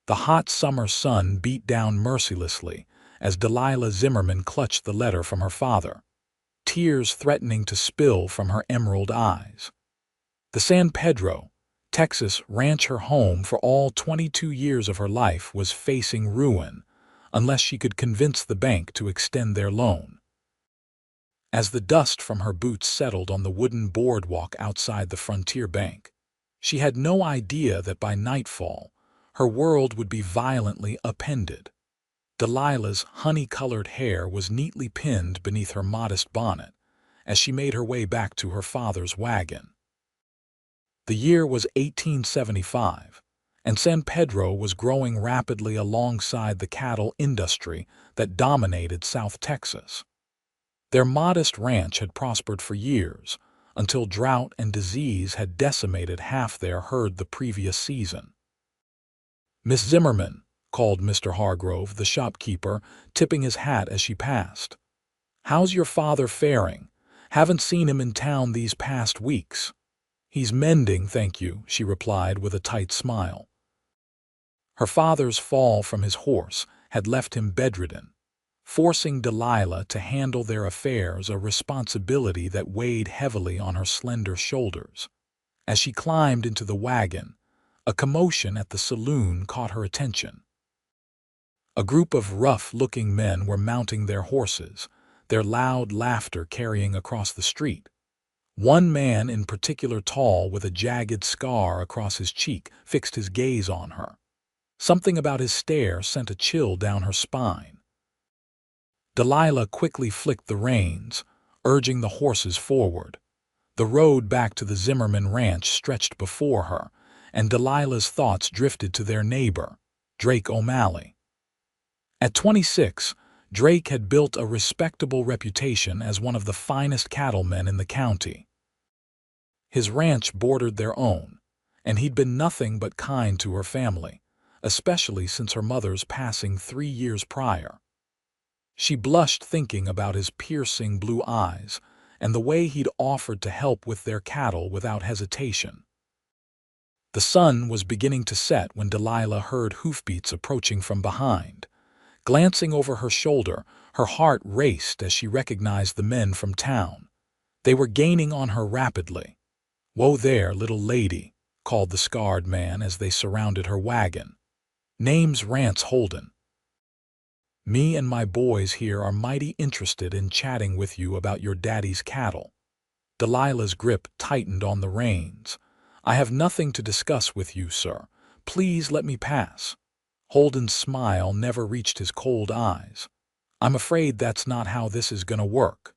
The hot summer sun beat down mercilessly as Delilah Zimmerman clutched the letter from her father, tears threatening to spill from her emerald eyes. The San Pedro, Texas ranch, her home for all 22 years of her life, was facing ruin unless she could convince the bank to extend their loan. As the dust from her boots settled on the wooden boardwalk outside the Frontier Bank, she had no idea that by nightfall her world would be violently upended. Delilah's honey-colored hair was neatly pinned beneath her modest bonnet as she made her way back to her father's wagon. The year was 1875, and San Pedro was growing rapidly alongside the cattle industry that dominated South Texas. Their modest ranch had prospered for years, until drought and disease had decimated half their herd the previous season. "Miss Zimmerman," called Mr. Hargrove, the shopkeeper, tipping his hat as she passed. "How's your father faring? Haven't seen him in town these past weeks." "He's mending, thank you," she replied with a tight smile. Her father's fall from his horse had left him bedridden, forcing Delilah to handle their affairs, a responsibility that weighed heavily on her slender shoulders. As she climbed into the wagon, a commotion at the saloon caught her attention. A group of rough-looking men were mounting their horses, their loud laughter carrying across the street. One man in particular, tall with a jagged scar across his cheek, fixed his gaze on her. Something about his stare sent a chill down her spine. Delilah quickly flicked the reins, urging the horses forward. The road back to the Zimmerman ranch stretched before her, and Delilah's thoughts drifted to their neighbor, Drake O'Malley. At 26, Drake had built a respectable reputation as one of the finest cattlemen in the county. His ranch bordered their own, and he'd been nothing but kind to her family, especially since her mother's passing 3 years prior. She blushed thinking about his piercing blue eyes and the way he'd offered to help with their cattle without hesitation. The sun was beginning to set when Delilah heard hoofbeats approaching from behind. Glancing over her shoulder, her heart raced as she recognized the men from town. They were gaining on her rapidly. "Whoa there, little lady," called the scarred man as they surrounded her wagon. "Name's Rance Holden. Me and my boys here are mighty interested in chatting with you about your daddy's cattle." Delilah's grip tightened on the reins. "I have nothing to discuss with you, sir. Please let me pass." Holden's smile never reached his cold eyes. "I'm afraid that's not how this is gonna work."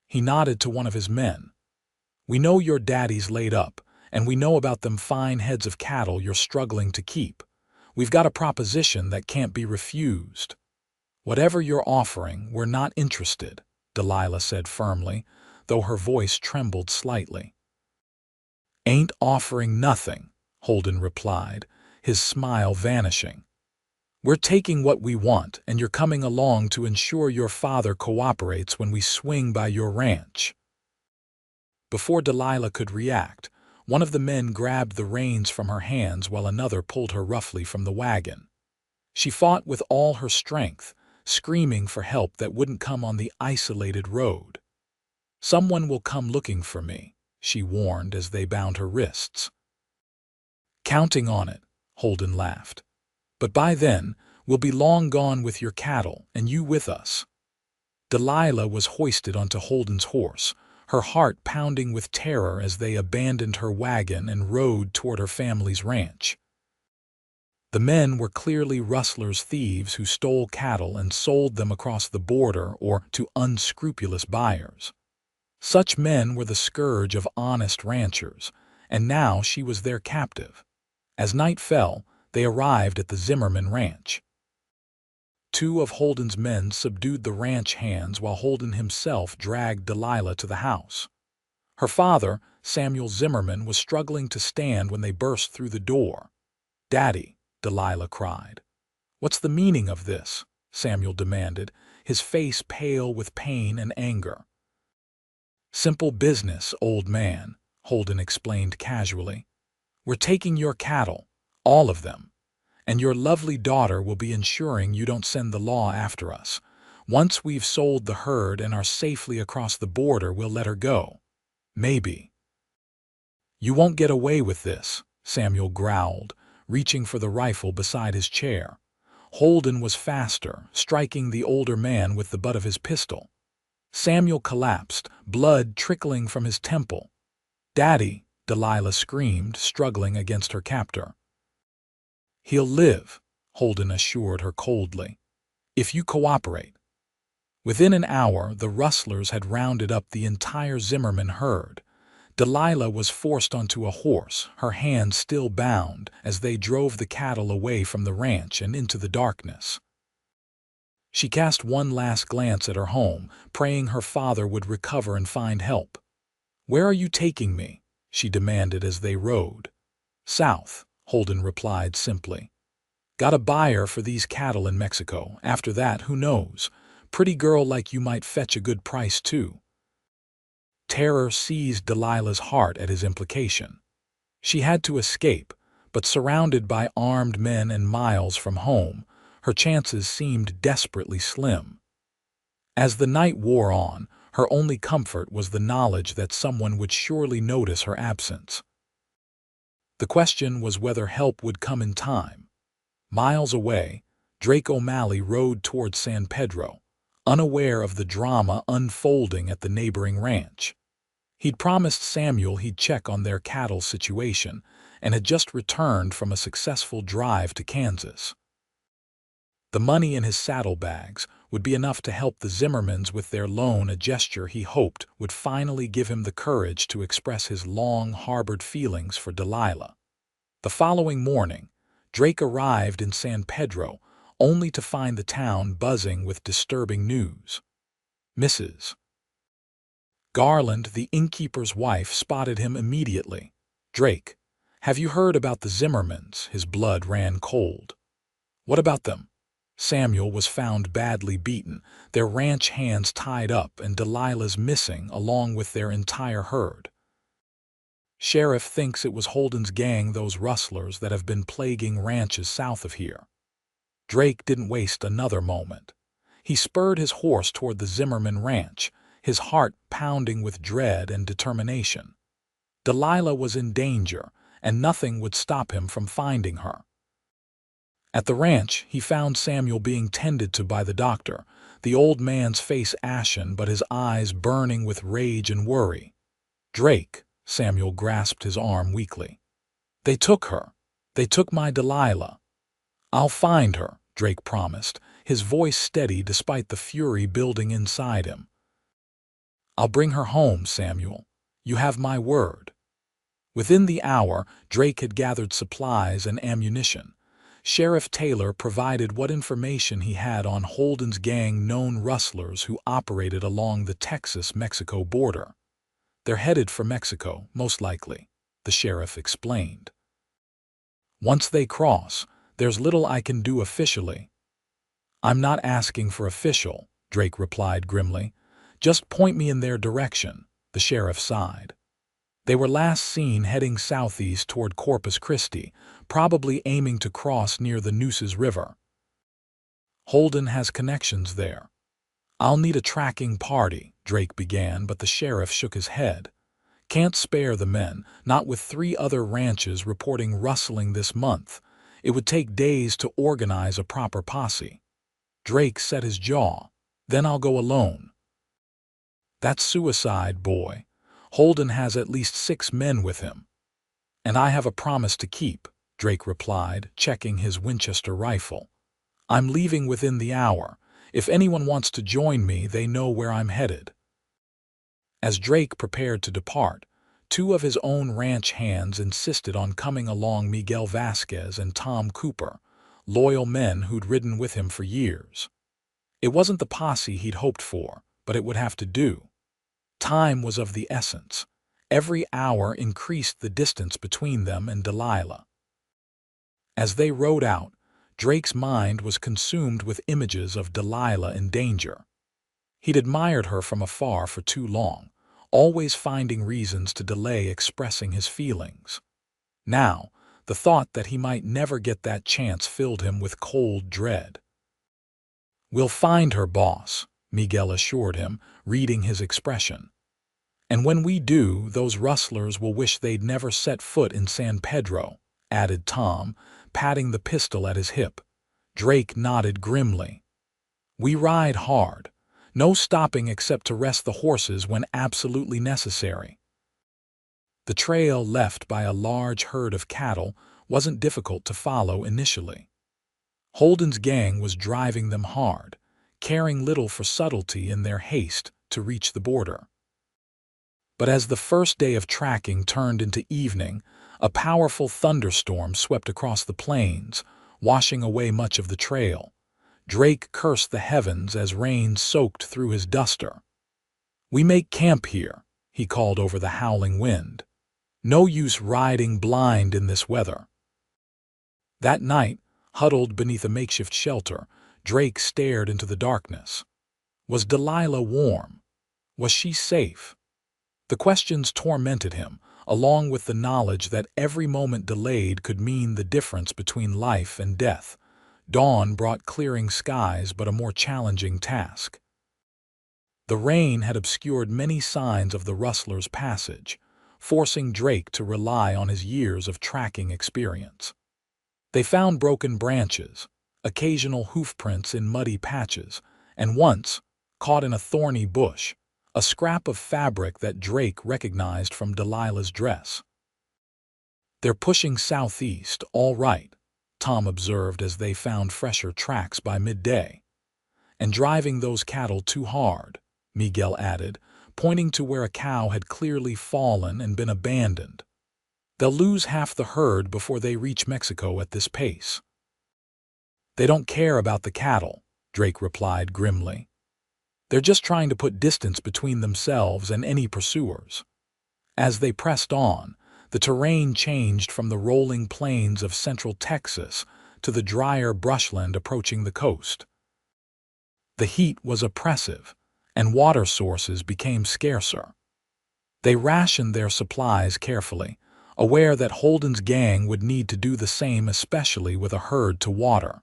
He nodded to one of his men. "We know your daddy's laid up, and we know about them fine heads of cattle you're struggling to keep. We've got a proposition that can't be refused." "Whatever you're offering, we're not interested," Delilah said firmly, though her voice trembled slightly. "Ain't offering nothing," Holden replied, his smile vanishing. "We're taking what we want, and you're coming along to ensure your father cooperates when we swing by your ranch." Before Delilah could react, one of the men grabbed the reins from her hands while another pulled her roughly from the wagon. She fought with all her strength, screaming for help that wouldn't come on the isolated road. "Someone will come looking for me," she warned as they bound her wrists. "Counting on it," Holden laughed. "But by then, we'll be long gone with your cattle, and you with us." Delilah was hoisted onto Holden's horse, her heart pounding with terror as they abandoned her wagon and rode toward her family's ranch. The men were clearly rustlers, thieves who stole cattle and sold them across the border or to unscrupulous buyers. Such men were the scourge of honest ranchers, and now she was their captive. As night fell, they arrived at the Zimmerman ranch. 2 of Holden's men subdued the ranch hands while Holden himself dragged Delilah to the house. Her father, Samuel Zimmerman, was struggling to stand when they burst through the door. "Daddy," Delilah cried. "What's the meaning of this?" Samuel demanded, his face pale with pain and anger. "Simple business, old man," Holden explained casually. "We're taking your cattle, all of them, And your lovely daughter will be ensuring you don't send the law after us. Once we've sold the herd and are safely across the border, we'll let her go. Maybe. You won't get away with this, Samuel growled, reaching for the rifle beside his chair. Holden was faster, striking the older man with the butt of his pistol. Samuel collapsed, blood trickling from his temple. "Daddy," Delilah screamed, struggling against her captor. "He'll live," Holden assured her coldly, "if you cooperate." Within an hour, the rustlers had rounded up the entire Zimmerman herd. Delilah was forced onto a horse, her hands still bound, as they drove the cattle away from the ranch and into the darkness. She cast one last glance at her home, praying her father would recover and find help. "Where are you taking me?" she demanded as they rode. "South," Holden replied simply. "Got a buyer for these cattle in Mexico. After that, who knows? Pretty girl like you might fetch a good price, too." Terror seized Delilah's heart at his implication. She had to escape, but surrounded by armed men and miles from home, her chances seemed desperately slim. As the night wore on, her only comfort was the knowledge that someone would surely notice her absence. The question was whether help would come in time. Miles away, Drake O'Malley rode toward San Pedro, unaware of the drama unfolding at the neighboring ranch. He'd promised Samuel he'd check on their cattle situation and had just returned from a successful drive to Kansas. The money in his saddlebags would be enough to help the Zimmermans with their loan, a gesture he hoped would finally give him the courage to express his long-harbored feelings for Delilah. The following morning, Drake arrived in San Pedro, only to find the town buzzing with disturbing news. Mrs. Garland, the innkeeper's wife, spotted him immediately. "Drake, have you heard about the Zimmermans?" His blood ran cold. "What about them?" Samuel was found badly beaten, their ranch hands tied up, and Delilah's missing along with their entire herd. "Sheriff thinks it was Holden's gang, those rustlers that have been plaguing ranches south of here." Drake didn't waste another moment. He spurred his horse toward the Zimmerman ranch, his heart pounding with dread and determination. Delilah was in danger, and nothing would stop him from finding her. At the ranch, he found Samuel being tended to by the doctor, the old man's face ashen but his eyes burning with rage and worry. "Drake," Samuel grasped his arm weakly. "They took her. They took my Delilah." "I'll find her," Drake promised, his voice steady despite the fury building inside him. "I'll bring her home, Samuel. You have my word." Within the hour, Drake had gathered supplies and ammunition. Sheriff Taylor provided what information he had on Holden's gang, known rustlers who operated along the Texas-Mexico border. "They're headed for Mexico, most likely," the sheriff explained. "Once they cross, there's little I can do officially." "I'm not asking for official," Drake replied grimly. "Just point me in their direction," the sheriff sighed. They were last seen heading southeast toward Corpus Christi, probably aiming to cross near the Nueces River. "Holden has connections there." "I'll need a tracking party," Drake began, but the sheriff shook his head. "Can't spare the men, not with 3 other ranches reporting rustling this month. It would take days to organize a proper posse." Drake set his jaw. "Then I'll go alone." "That's suicide, boy. Holden has at least 6 men with him." "And I have a promise to keep," Drake replied, checking his Winchester rifle. "I'm leaving within the hour. If anyone wants to join me, they know where I'm headed." As Drake prepared to depart, 2 of his own ranch hands insisted on coming along: Miguel Vasquez and Tom Cooper, loyal men who'd ridden with him for years. It wasn't the posse he'd hoped for, but it would have to do. Time was of the essence. Every hour increased the distance between them and Delilah. As they rode out, Drake's mind was consumed with images of Delilah in danger. He'd admired her from afar for too long, always finding reasons to delay expressing his feelings. Now, The thought that he might never get that chance filled him with cold dread. "We'll find her, boss," Miguel assured him, reading his expression. "And when we do, those rustlers will wish they'd never set foot in San Pedro," added Tom, patting the pistol at his hip. Drake nodded grimly. "We ride hard. No stopping except to rest the horses when absolutely necessary." The trail left by a large herd of cattle wasn't difficult to follow initially. Holden's gang was driving them hard, caring little for subtlety in their haste to reach the border. But as the first day of tracking turned into evening, a powerful thunderstorm swept across the plains, washing away much of the trail. Drake cursed the heavens as rain soaked through his duster. "We make camp here," he called over the howling wind. "No use riding blind in this weather." That night, huddled beneath a makeshift shelter, Drake stared into the darkness. Was Delilah warm? Was she safe? The questions tormented him, along with the knowledge that every moment delayed could mean the difference between life and death. Dawn brought clearing skies, but a more challenging task. The rain had obscured many signs of the rustlers' passage, forcing Drake to rely on his years of tracking experience. They found broken branches, occasional hoofprints in muddy patches, and once, caught in a thorny bush, a scrap of fabric that Drake recognized from Delilah's dress. "They're pushing southeast, all right," Tom observed as they found fresher tracks by midday. "And driving those cattle too hard," Miguel added, pointing to where a cow had clearly fallen and been abandoned. "They'll lose half the herd before they reach Mexico at this pace." "They don't care about the cattle," Drake replied grimly. "They're just trying to put distance between themselves and any pursuers." As they pressed on, the terrain changed from the rolling plains of central Texas to the drier brushland approaching the coast. The heat was oppressive, and water sources became scarcer. They rationed their supplies carefully, aware that Holden's gang would need to do the same, especially with a herd to water.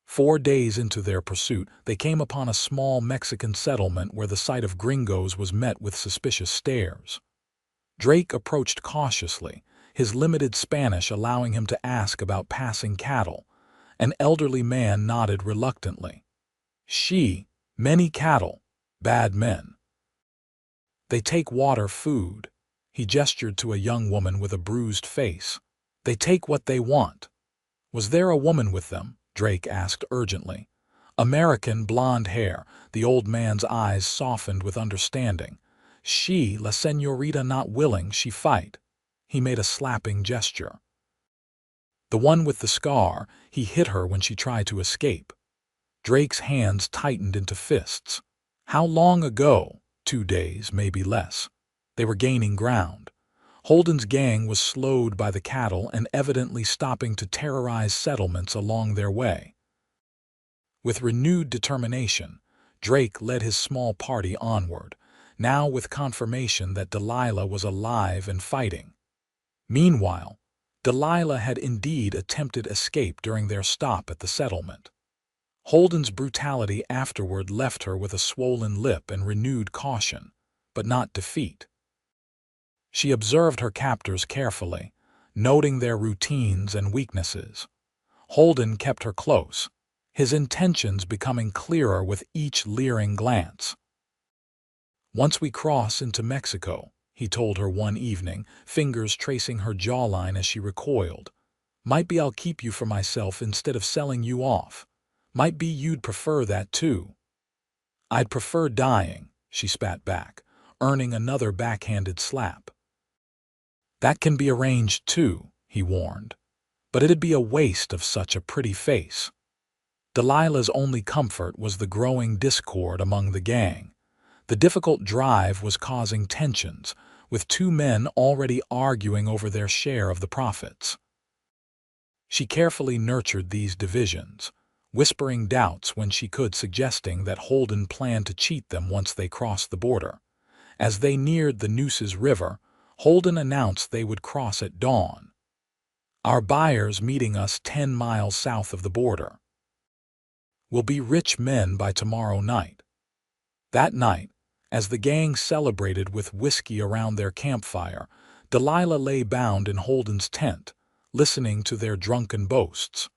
4 days into their pursuit, they came upon a small Mexican settlement where the sight of gringos was met with suspicious stares. Drake approached cautiously, his limited Spanish allowing him to ask about passing cattle. An elderly man nodded reluctantly. "Many cattle, bad men. They take water, food." He gestured to a young woman with a bruised face. "They take what they want." "Was there a woman with them?" Drake asked urgently. American, blonde hair, the old man's eyes softened with understanding. La señorita not willing she fight." He made a slapping gesture. "The one with the scar, he hit her when she tried to escape." Drake's hands tightened into fists. "How long ago?" 2 days, maybe less. They were gaining ground. Holden's gang was slowed by the cattle and evidently stopping to terrorize settlements along their way. With renewed determination, Drake led his small party onward, now with confirmation that Delilah was alive and fighting. Meanwhile, Delilah had indeed attempted escape during their stop at the settlement. Holden's brutality afterward left her with a swollen lip and renewed caution, but not defeat. She observed her captors carefully, noting their routines and weaknesses. Holden kept her close, his intentions becoming clearer with each leering glance. "Once we cross into Mexico," he told her one evening, fingers tracing her jawline as she recoiled, "might be I'll keep you for myself instead of selling you off. Might be you'd prefer that too." "I'd prefer dying," she spat back, earning another backhanded slap. "That can be arranged too," he warned, "but it'd be a waste of such a pretty face." Delilah's only comfort was the growing discord among the gang. The difficult drive was causing tensions, with 2 men already arguing over their share of the profits. She carefully nurtured these divisions, whispering doubts when she could, suggesting that Holden planned to cheat them once they crossed the border. As they neared the Nueces River, Holden announced they would cross at dawn. Our buyers meeting us 10 miles south of the border. We'll be rich men by tomorrow night." That night, as the gang celebrated with whiskey around their campfire, Delilah lay bound in Holden's tent, listening to their drunken boasts.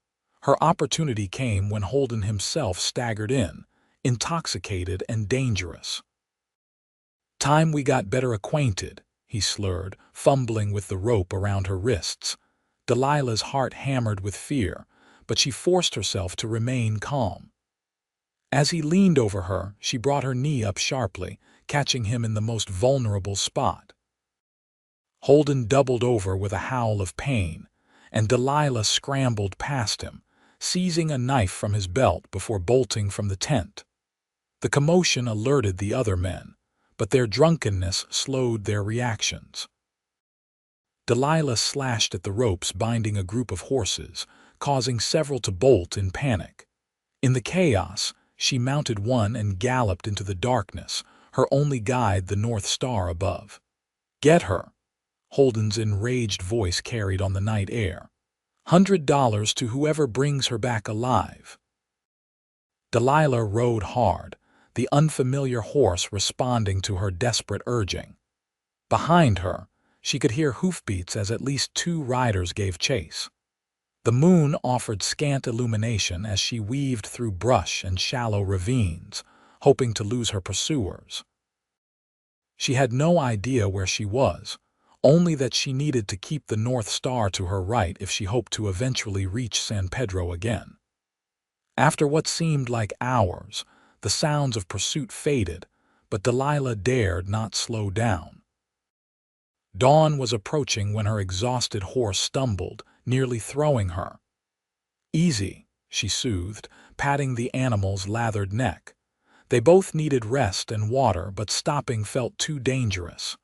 Her opportunity came when Holden himself staggered in, intoxicated and dangerous. "Time we got better acquainted," he slurred, fumbling with the rope around her wrists. Delilah's heart hammered with fear, but she forced herself to remain calm. As he leaned over her, she brought her knee up sharply, catching him in the most vulnerable spot. Holden doubled over with a howl of pain, and Delilah scrambled past him, seizing a knife from his belt before bolting from the tent. The commotion alerted the other men, but their drunkenness slowed their reactions. Delilah slashed at the ropes binding a group of horses, causing several to bolt in panic. In the chaos, she mounted one and galloped into the darkness, her only guide the North Star above. "Get her," Holden's enraged voice carried on the night air. $100 to whoever brings her back alive." Delilah rode hard, the unfamiliar horse responding to her desperate urging. Behind her, she could hear hoofbeats as at least 2 riders gave chase. The moon offered scant illumination as she weaved through brush and shallow ravines, hoping to lose her pursuers. She had no idea where she was, only that she needed to keep the North Star to her right if she hoped to eventually reach San Pedro again. After what seemed like hours, the sounds of pursuit faded, but Delilah dared not slow down. Dawn was approaching when her exhausted horse stumbled, nearly throwing her. "Easy," she soothed, patting the animal's lathered neck. They both needed rest and water, but stopping felt too dangerous.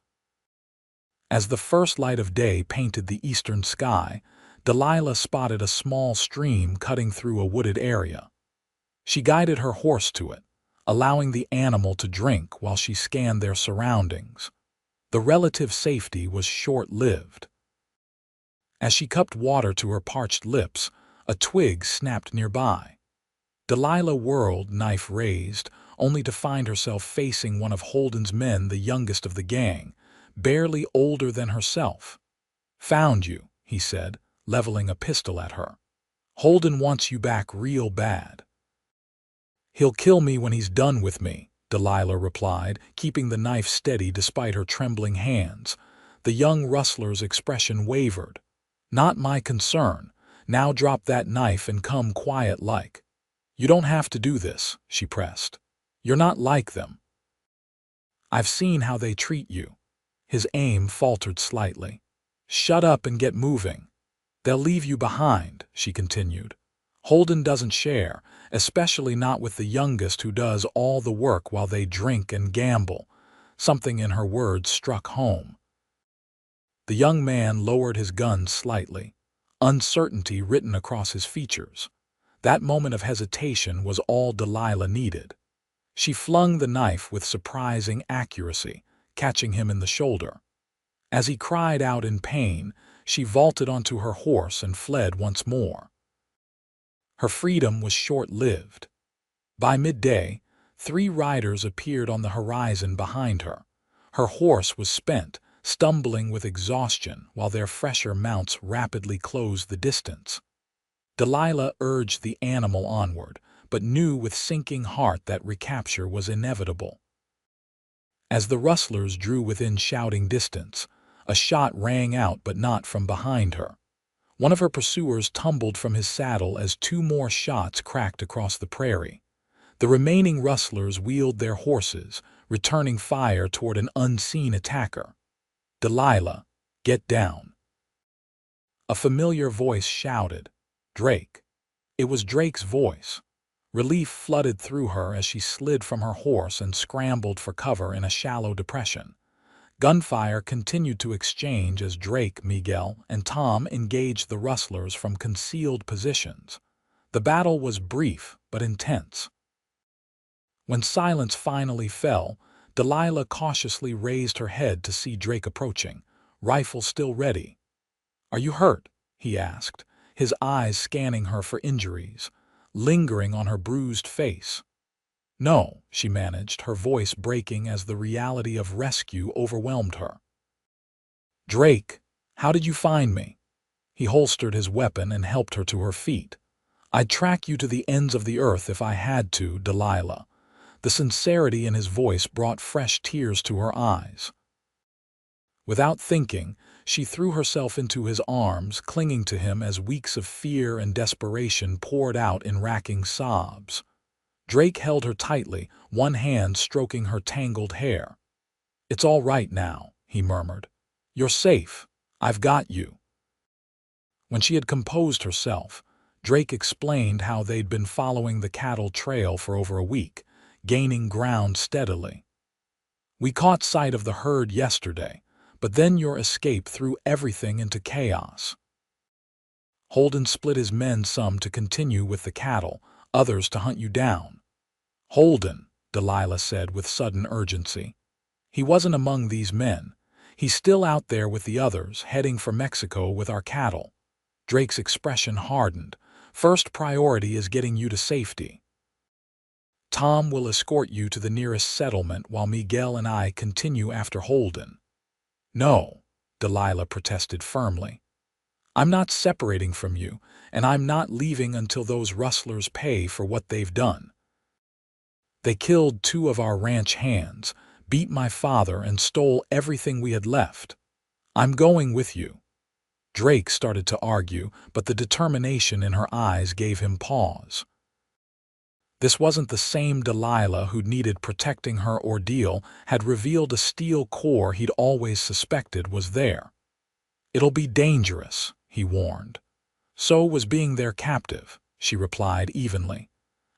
As the first light of day painted the eastern sky, Delilah spotted a small stream cutting through a wooded area. She guided her horse to it, allowing the animal to drink while she scanned their surroundings. The relative safety was short-lived. As she cupped water to her parched lips, a twig snapped nearby. Delilah whirled, knife raised, only to find herself facing one of Holden's men, the youngest of the gang, barely older than herself. "Found you," he said, leveling a pistol at her. "Holden wants you back real bad." "He'll kill me when he's done with me," Delilah replied, keeping the knife steady despite her trembling hands. The young rustler's expression wavered. "Not my concern. Now drop that knife and come quiet like." "You don't have to do this," she pressed. "You're not like them. I've seen how they treat you." His aim faltered slightly. "Shut up and get moving. They'll leave you behind," she continued. "Holden doesn't share, especially not with the youngest who does all the work while they drink and gamble." Something in her words struck home. The young man lowered his gun slightly, uncertainty written across his features. That moment of hesitation was all Delilah needed. She flung the knife with surprising accuracy, catching him in the shoulder. As he cried out in pain, she vaulted onto her horse and fled once more. Her freedom was short-lived. By midday, 3 riders appeared on the horizon behind her. Her horse was spent, stumbling with exhaustion while their fresher mounts rapidly closed the distance. Delilah urged the animal onward, but knew with sinking heart that recapture was inevitable. As the rustlers drew within shouting distance, a shot rang out but not from behind her. One of her pursuers tumbled from his saddle as 2 more shots cracked across the prairie. The remaining rustlers wheeled their horses, returning fire toward an unseen attacker. "Delilah, get down." A familiar voice shouted, "Drake." It was Drake's voice. Relief flooded through her as she slid from her horse and scrambled for cover in a shallow depression. Gunfire continued to exchange as Drake, Miguel, and Tom engaged the rustlers from concealed positions. The battle was brief but intense. When silence finally fell, Delilah cautiously raised her head to see Drake approaching, rifle still ready. "Are you hurt?" he asked, his eyes scanning her for injuries, lingering on her bruised face. No, she managed, her voice breaking as the reality of rescue overwhelmed her. Drake, how did you find me? He holstered his weapon and helped her to her feet. I'd track you to the ends of the earth if I had to, Delilah. The sincerity in his voice brought fresh tears to her eyes. Without thinking, she threw herself into his arms, clinging to him as weeks of fear and desperation poured out in racking sobs. Drake held her tightly, one hand stroking her tangled hair. It's all right now, he murmured. You're safe. I've got you. When she had composed herself, Drake explained how they'd been following the cattle trail for over a week, gaining ground steadily. We caught sight of the herd yesterday, but then your escape threw everything into chaos. Holden split his men, some to continue with the cattle, others to hunt you down. Holden, Delilah said with sudden urgency. He wasn't among these men. He's still out there with the others, heading for Mexico with our cattle. Drake's expression hardened. First priority is getting you to safety. Tom will escort you to the nearest settlement while Miguel and I continue after Holden. No, Delilah protested firmly. I'm not separating from you, and I'm not leaving until those rustlers pay for what they've done. They killed 2 of our ranch hands, beat my father, and stole everything we had left. I'm going with you. Drake started to argue, but the determination in her eyes gave him pause. This wasn't the same Delilah who'd needed protecting. Her ordeal had revealed a steel core he'd always suspected was there. It'll be dangerous, he warned. So was being their captive, she replied evenly.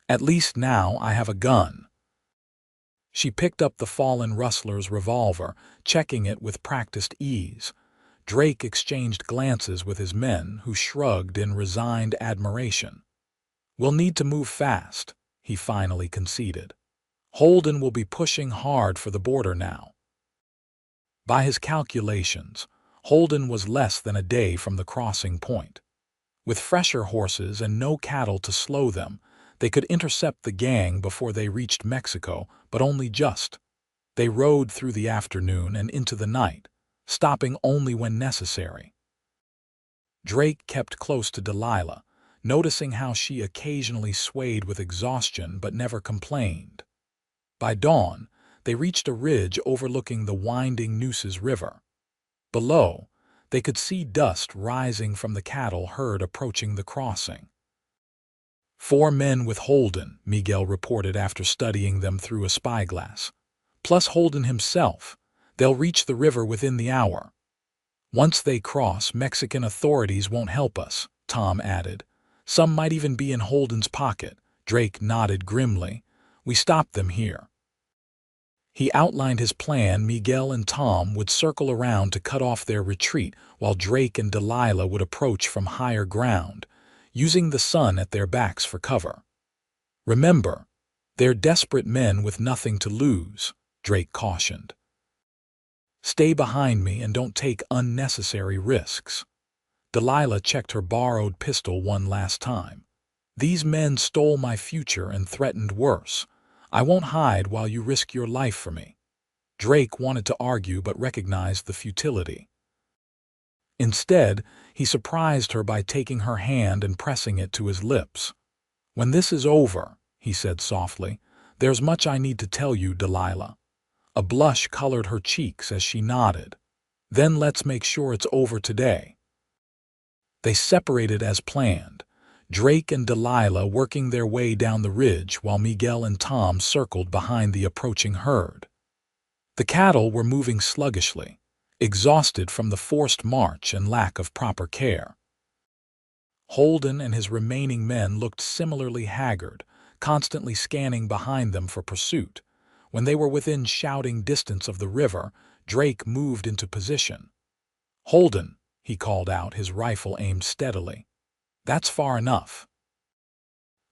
At least now I have a gun. She picked up the fallen rustler's revolver, checking it with practiced ease. Drake exchanged glances with his men, who shrugged in resigned admiration. We'll need to move fast, he finally conceded. Holden will be pushing hard for the border now. By his calculations, Holden was less than a day from the crossing point. With fresher horses and no cattle to slow them, they could intercept the gang before they reached Mexico, but only just. They rode through the afternoon and into the night, stopping only when necessary. Drake kept close to Delilah, noticing how she occasionally swayed with exhaustion but never complained. By dawn, they reached a ridge overlooking the winding Nueces River. Below, they could see dust rising from the cattle herd approaching the crossing. 4 men with Holden, Miguel reported after studying them through a spyglass. Plus Holden himself. They'll reach the river within the hour. Once they cross, Mexican authorities won't help us, Tom added. Some might even be in Holden's pocket. Drake nodded grimly. We stopped them here. He outlined his plan. Miguel and Tom would circle around to cut off their retreat, while Drake and Delilah would approach from higher ground, using the sun at their backs for cover. Remember, they're desperate men with nothing to lose, Drake cautioned. Stay behind me and don't take unnecessary risks. Delilah checked her borrowed pistol one last time. These men stole my future and threatened worse. I won't hide while you risk your life for me. Drake wanted to argue but recognized the futility. Instead, he surprised her by taking her hand and pressing it to his lips. When this is over, he said softly, there's much I need to tell you, Delilah. A blush colored her cheeks as she nodded. Then let's make sure it's over today. They separated as planned, Drake and Delilah working their way down the ridge while Miguel and Tom circled behind the approaching herd. The cattle were moving sluggishly, exhausted from the forced march and lack of proper care. Holden and his remaining men looked similarly haggard, constantly scanning behind them for pursuit. When they were within shouting distance of the river, Drake moved into position. Holden, he called out, his rifle aimed steadily. That's far enough.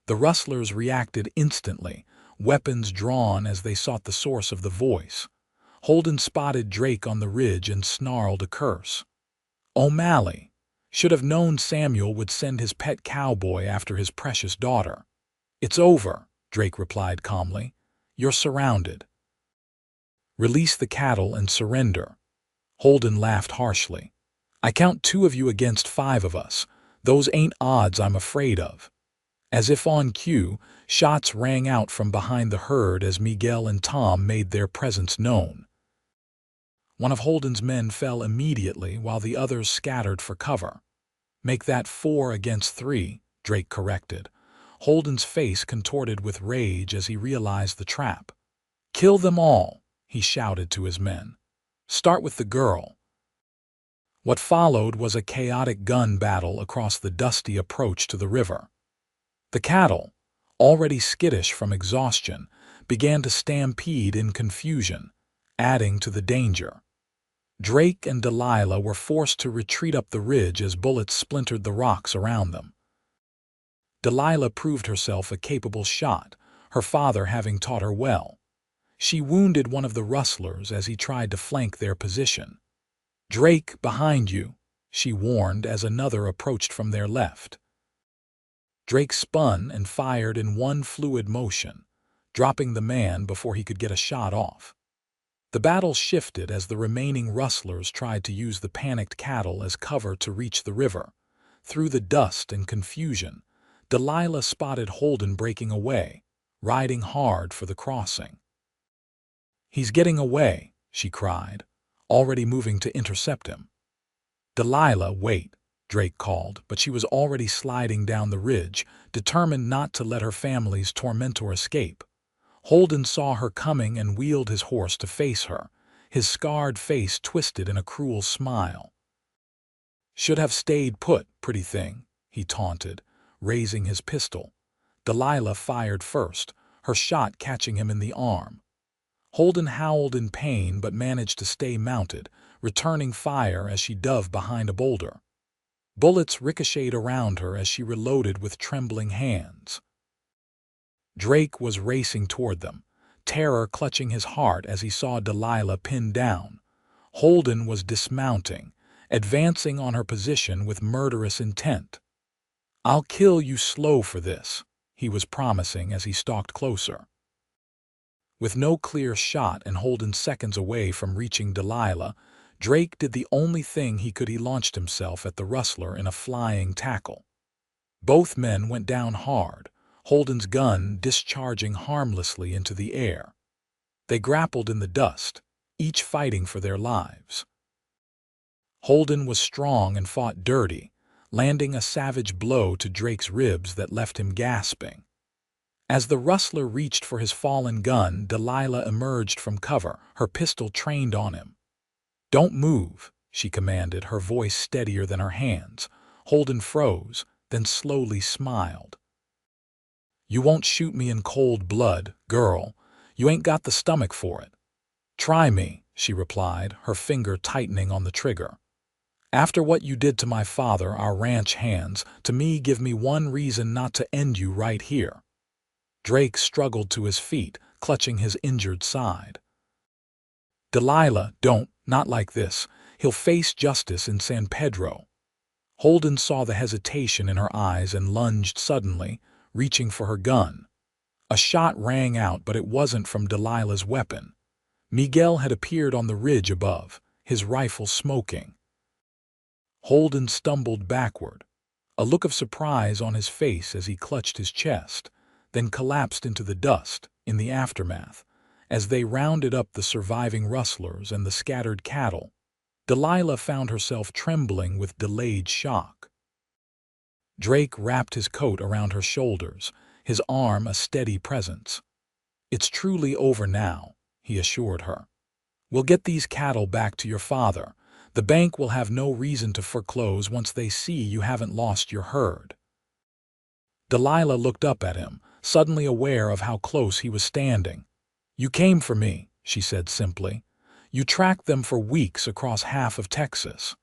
The rustlers reacted instantly, weapons drawn as they sought the source of the voice. Holden spotted Drake on the ridge and snarled a curse. O'Malley, Should have known Samuel would send his pet cowboy after his precious daughter. It's over, Drake replied calmly. You're surrounded. Release the cattle and surrender. Holden laughed harshly. I count 2 of you against 5 of us. Those ain't odds I'm afraid of. As if on cue, shots rang out from behind the herd as Miguel and Tom made their presence known. One of Holden's men fell immediately while the others scattered for cover. Make that 4 against 3, Drake corrected. Holden's face contorted with rage as he realized the trap. Kill them all, he shouted to his men. Start with the girl. What followed was a chaotic gun battle across the dusty approach to the river. The cattle, already skittish from exhaustion, began to stampede in confusion, adding to the danger. Drake and Delilah were forced to retreat up the ridge as bullets splintered the rocks around them. Delilah proved herself a capable shot, her father having taught her well. She wounded one of the rustlers as he tried to flank their position. Drake, behind you, she warned as another approached from their left. Drake spun and fired in one fluid motion, dropping the man before he could get a shot off. The battle shifted as the remaining rustlers tried to use the panicked cattle as cover to reach the river. Through the dust and confusion, Delilah spotted Holden breaking away, riding hard for the crossing. He's getting away, she cried, already moving to intercept him. Delilah, wait, Drake called, but she was already sliding down the ridge, determined not to let her family's tormentor escape. Holden saw her coming and wheeled his horse to face her, his scarred face twisted in a cruel smile. Should have stayed put, pretty thing, he taunted, raising his pistol. Delilah fired first, her shot catching him in the arm. Holden howled in pain but managed to stay mounted, returning fire as she dove behind a boulder. Bullets ricocheted around her as she reloaded with trembling hands. Drake was racing toward them, terror clutching his heart as he saw Delilah pinned down. Holden was dismounting, advancing on her position with murderous intent. I'll kill you slow for this, he was promising as he stalked closer. With no clear shot and Holden seconds away from reaching Delilah, Drake did the only thing he could. He launched himself at the rustler in a flying tackle. Both men went down hard, Holden's gun discharging harmlessly into the air. They grappled in the dust, each fighting for their lives. Holden was strong and fought dirty, landing a savage blow to Drake's ribs that left him gasping. As the rustler reached for his fallen gun, Delilah emerged from cover, her pistol trained on him. Don't move, she commanded, her voice steadier than her hands. Holden froze, then slowly smiled. You won't shoot me in cold blood, girl. You ain't got the stomach for it. Try me, she replied, her finger tightening on the trigger. After what you did to my father, our ranch hands, to me give me one reason not to end you right here. Drake struggled to his feet, clutching his injured side. Delilah, don't, not like this. He'll face justice in San Pedro. Holden saw the hesitation in her eyes and lunged suddenly, reaching for her gun. A shot rang out, but it wasn't from Delilah's weapon. Miguel had appeared on the ridge above, his rifle smoking. Holden stumbled backward, a look of surprise on his face as he clutched his chest, then collapsed into the dust in the aftermath. As they rounded up the surviving rustlers and the scattered cattle, Delilah found herself trembling with delayed shock. Drake wrapped his coat around her shoulders, his arm a steady presence. It's truly over now, he assured her. We'll get these cattle back to your father. The bank will have no reason to foreclose once they see you haven't lost your herd. Delilah looked up at him, suddenly aware of how close he was standing. You came for me, she said simply. You tracked them for weeks across half of Texas.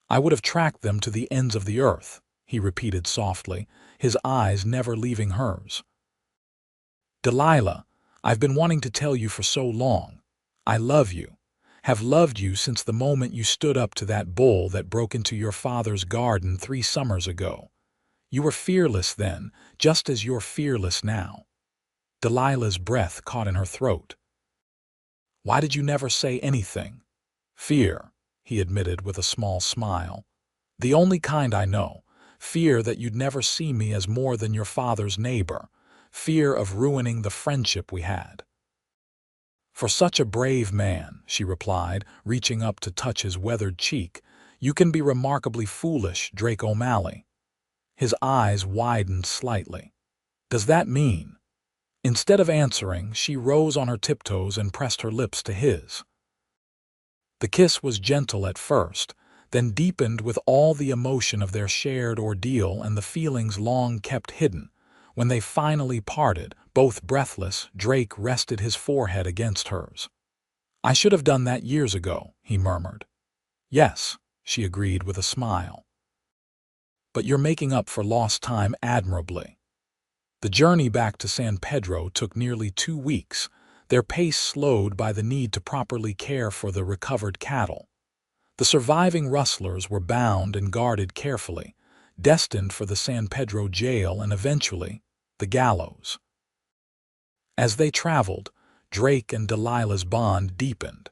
I would have tracked them to the ends of the earth, he repeated softly, his eyes never leaving hers. Delilah, I've been wanting to tell you for so long. I love you, have loved you since the moment you stood up to that bull that broke into your father's garden 3 summers ago. You were fearless then, just as you're fearless now." Delilah's breath caught in her throat. "Why did you never say anything?" "Fear," he admitted with a small smile. "The only kind I know. Fear that you'd never see me as more than your father's neighbor. Fear of ruining the friendship we had." "For such a brave man," she replied, reaching up to touch his weathered cheek, "you can be remarkably foolish, Drake O'Malley." His eyes widened slightly. "Does that mean—" Instead of answering, she rose on her tiptoes and pressed her lips to his. The kiss was gentle at first, then deepened with all the emotion of their shared ordeal and the feelings long kept hidden. When they finally parted, both breathless, Drake rested his forehead against hers. "I should have done that years ago," he murmured. "Yes," she agreed with a smile. "But you're making up for lost time admirably." The journey back to San Pedro took nearly 2 weeks, their pace slowed by the need to properly care for the recovered cattle. The surviving rustlers were bound and guarded carefully, destined for the San Pedro jail and eventually the gallows. As they traveled, Drake and Delilah's bond deepened.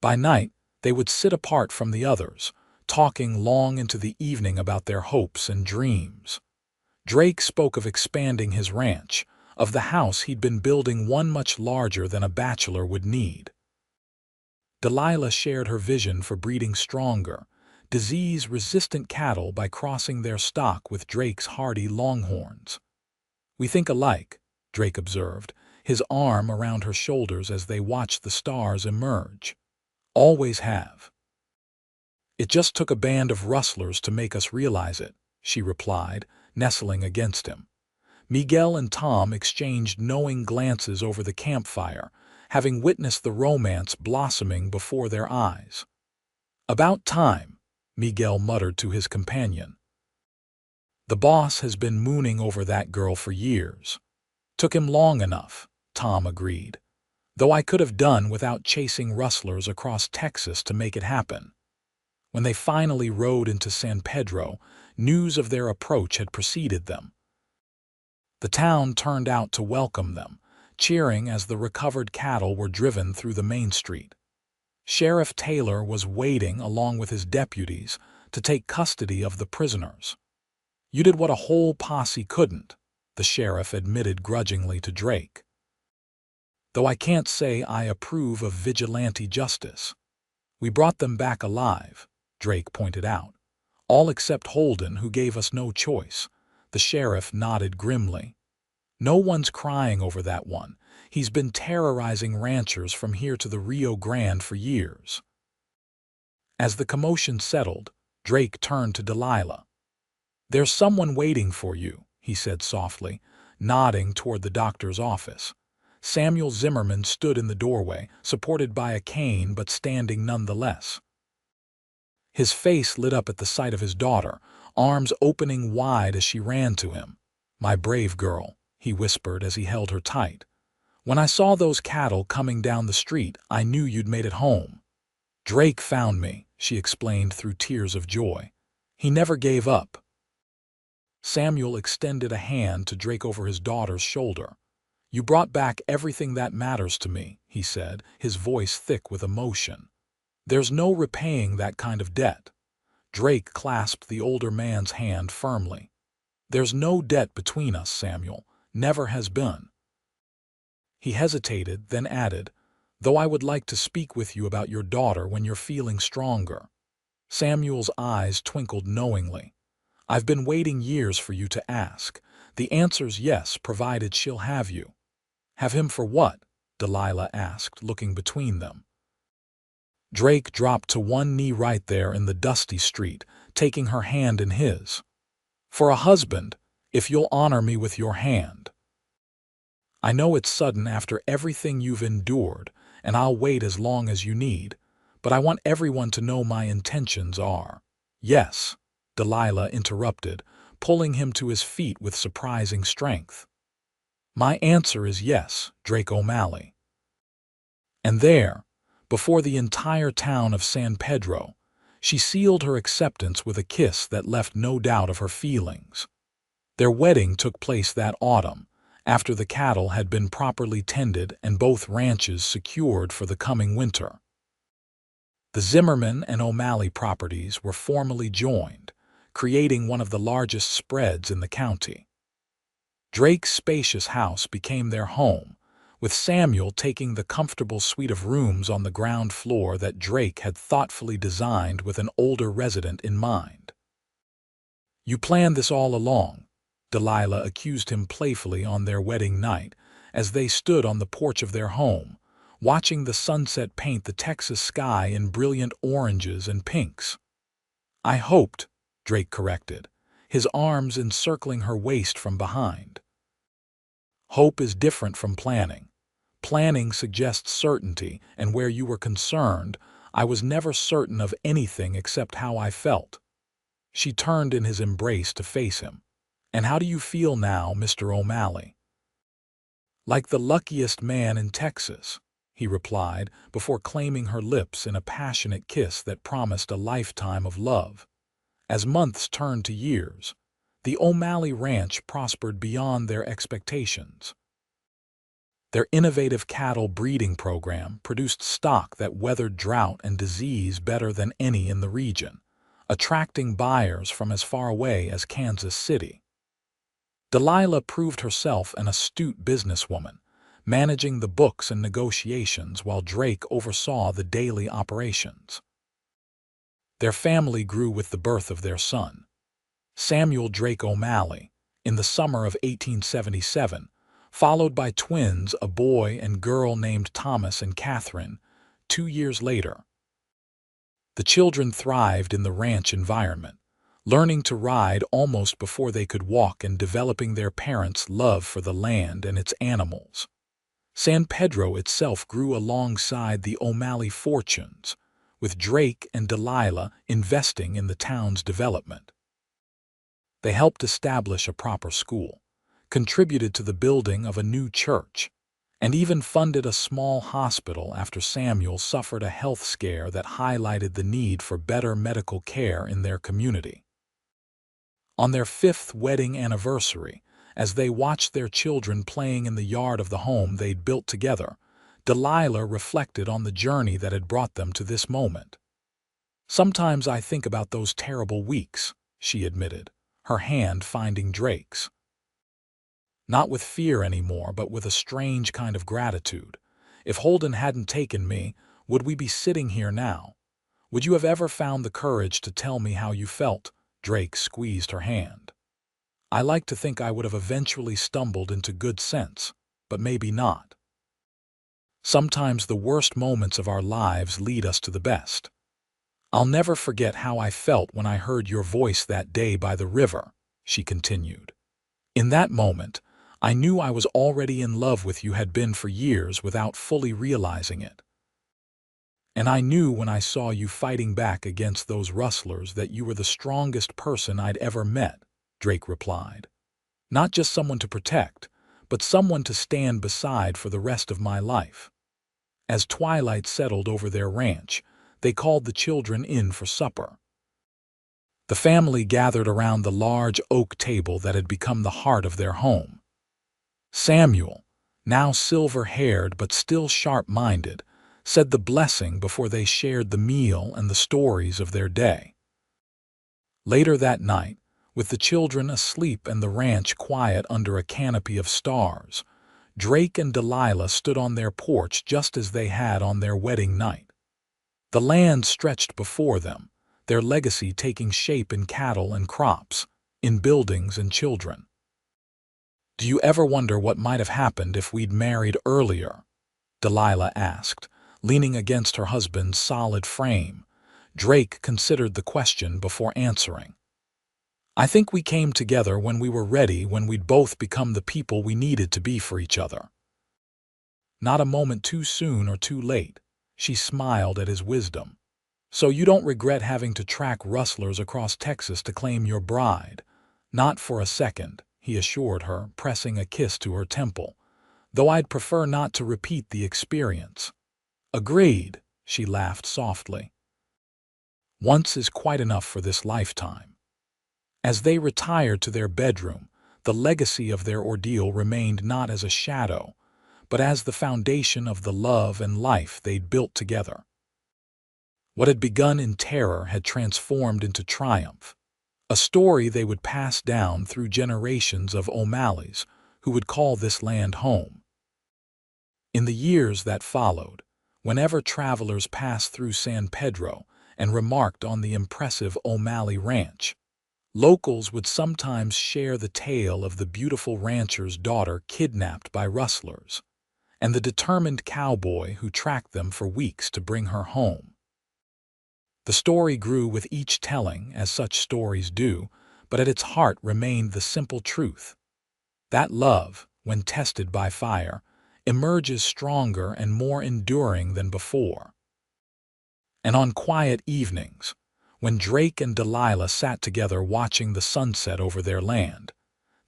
By night, they would sit apart from the others, talking long into the evening about their hopes and dreams. Drake spoke of expanding his ranch, of the house he'd been building, one much larger than a bachelor would need. Delilah shared her vision for breeding stronger, disease-resistant cattle by crossing their stock with Drake's hardy longhorns. "We think alike," Drake observed, his arm around her shoulders as they watched the stars emerge. "Always have." "It just took a band of rustlers to make us realize it," she replied, nestling against him. Miguel and Tom exchanged knowing glances over the campfire, having witnessed the romance blossoming before their eyes. "About time," Miguel muttered to his companion. "The boss has been mooning over that girl for years." "Took him long enough," Tom agreed. "Though I could have done without chasing rustlers across Texas to make it happen." When they finally rode into San Pedro, news of their approach had preceded them. The town turned out to welcome them, cheering as the recovered cattle were driven through the main street. Sheriff Taylor was waiting along with his deputies to take custody of the prisoners. "You did what a whole posse couldn't," the sheriff admitted grudgingly to Drake. "Though I can't say I approve of vigilante justice. We brought them back alive," Drake pointed out. "All except Holden, who gave us no choice." The sheriff nodded grimly. "No one's crying over that one. He's been terrorizing ranchers from here to the Rio Grande for years." As the commotion settled, Drake turned to Delilah. "There's someone waiting for you," he said softly, nodding toward the doctor's office. Samuel Zimmerman stood in the doorway, supported by a cane but standing nonetheless. His face lit up at the sight of his daughter, arms opening wide as she ran to him. "My brave girl," he whispered as he held her tight. "When I saw those cattle coming down the street, I knew you'd made it home." "Drake found me," she explained through tears of joy. "He never gave up." Samuel extended a hand to Drake over his daughter's shoulder. "You brought back everything that matters to me," he said, his voice thick with emotion. "There's no repaying that kind of debt." Drake clasped the older man's hand firmly. "There's no debt between us, Samuel. Never has been." He hesitated, then added, "Though I would like to speak with you about your daughter when you're feeling stronger." Samuel's eyes twinkled knowingly. "I've been waiting years for you to ask. The answer's yes, provided she'll have you." "Have him for what?" Delilah asked, looking between them. Drake dropped to one knee right there in the dusty street, taking her hand in his. "For a husband, if you'll honor me with your hand." "I know it's sudden after everything you've endured, and I'll wait as long as you need, but I want everyone to know my intentions are—" "Yes," Delilah interrupted, pulling him to his feet with surprising strength. "My answer is yes, Drake O'Malley." And there, Before the entire town of San Pedro, she sealed her acceptance with a kiss that left no doubt of her feelings. Their wedding took place that autumn, after the cattle had been properly tended and both ranches secured for the coming winter. The Zimmerman and O'Malley properties were formally joined, creating one of the largest spreads in the county. Drake's spacious house became their home, with Samuel taking the comfortable suite of rooms on the ground floor that Drake had thoughtfully designed with an older resident in mind. "You planned this all along," Delilah accused him playfully on their wedding night as they stood on the porch of their home, watching the sunset paint the Texas sky in brilliant oranges and pinks. "I hoped," Drake corrected, his arms encircling her waist from behind. Hope is different from planning. Planning suggests certainty, and where you were concerned, I was never certain of anything except how I felt. She turned in his embrace to face him. "And how do you feel now, Mr. O'Malley?" "Like the luckiest man in Texas," he replied, before claiming her lips in a passionate kiss that promised a lifetime of love. As months turned to years, the O'Malley Ranch prospered beyond their expectations. Their innovative cattle breeding program produced stock that weathered drought and disease better than any in the region, attracting buyers from as far away as Kansas City. Delilah proved herself an astute businesswoman, managing the books and negotiations while Drake oversaw the daily operations. Their family grew with the birth of their son, Samuel Drake O'Malley, in the summer of 1877, followed by twins, a boy and girl named Thomas and Catherine, 2 years later. The children thrived in the ranch environment, learning to ride almost before they could walk and developing their parents' love for the land and its animals. San Pedro itself grew alongside the O'Malley fortunes, with Drake and Delilah investing in the town's development. They helped establish a proper school, contributed to the building of a new church, and even funded a small hospital after Samuel suffered a health scare that highlighted the need for better medical care in their community. On their 5th wedding anniversary, as they watched their children playing in the yard of the home they'd built together, Delilah reflected on the journey that had brought them to this moment. "Sometimes I think about those terrible weeks," she admitted, her hand finding Drake's. "Not with fear anymore, but with a strange kind of gratitude. If Holden hadn't taken me, would we be sitting here now? Would you have ever found the courage to tell me how you felt?" Drake squeezed her hand. "I like to think I would have eventually stumbled into good sense, but maybe not. Sometimes the worst moments of our lives lead us to the best. I'll never forget how I felt when I heard your voice that day by the river," she continued. "In that moment, I knew I was already in love with you, had been for years without fully realizing it. And I knew when I saw you fighting back against those rustlers that you were the strongest person I'd ever met," Drake replied. "Not just someone to protect, but someone to stand beside for the rest of my life." As twilight settled over their ranch, they called the children in for supper. The family gathered around the large oak table that had become the heart of their home. Samuel, now silver-haired but still sharp-minded, said the blessing before they shared the meal and the stories of their day. Later that night, with the children asleep and the ranch quiet under a canopy of stars, Drake and Delilah stood on their porch just as they had on their wedding night. The land stretched before them, their legacy taking shape in cattle and crops, in buildings and children. "Do you ever wonder what might have happened if we'd married earlier?" Delilah asked, leaning against her husband's solid frame. Drake considered the question before answering. "I think we came together when we were ready, when we'd both become the people we needed to be for each other. Not a moment too soon or too late." She smiled at his wisdom. "So you don't regret having to track rustlers across Texas to claim your bride?" "Not for a second," he assured her, pressing a kiss to her temple. "Though I'd prefer not to repeat the experience." "Agreed," she laughed softly. Once is quite enough for this lifetime. As they retired to their bedroom, the legacy of their ordeal remained not as a shadow, but as the foundation of the love and life they'd built together. What had begun in terror had transformed into triumph, a story they would pass down through generations of O'Malleys who would call this land home. In the years that followed, whenever travelers passed through San Pedro and remarked on the impressive O'Malley Ranch, locals would sometimes share the tale of the beautiful rancher's daughter kidnapped by rustlers, and the determined cowboy who tracked them for weeks to bring her home. The story grew with each telling, as such stories do, but at its heart remained the simple truth that love, when tested by fire, emerges stronger and more enduring than before. And on quiet evenings, when Drake and Delilah sat together watching the sunset over their land,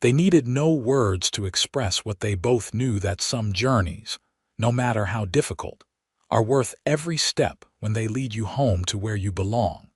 they needed no words to express what they both knew, that some journeys, no matter how difficult, are worth every step when they lead you home to where you belong.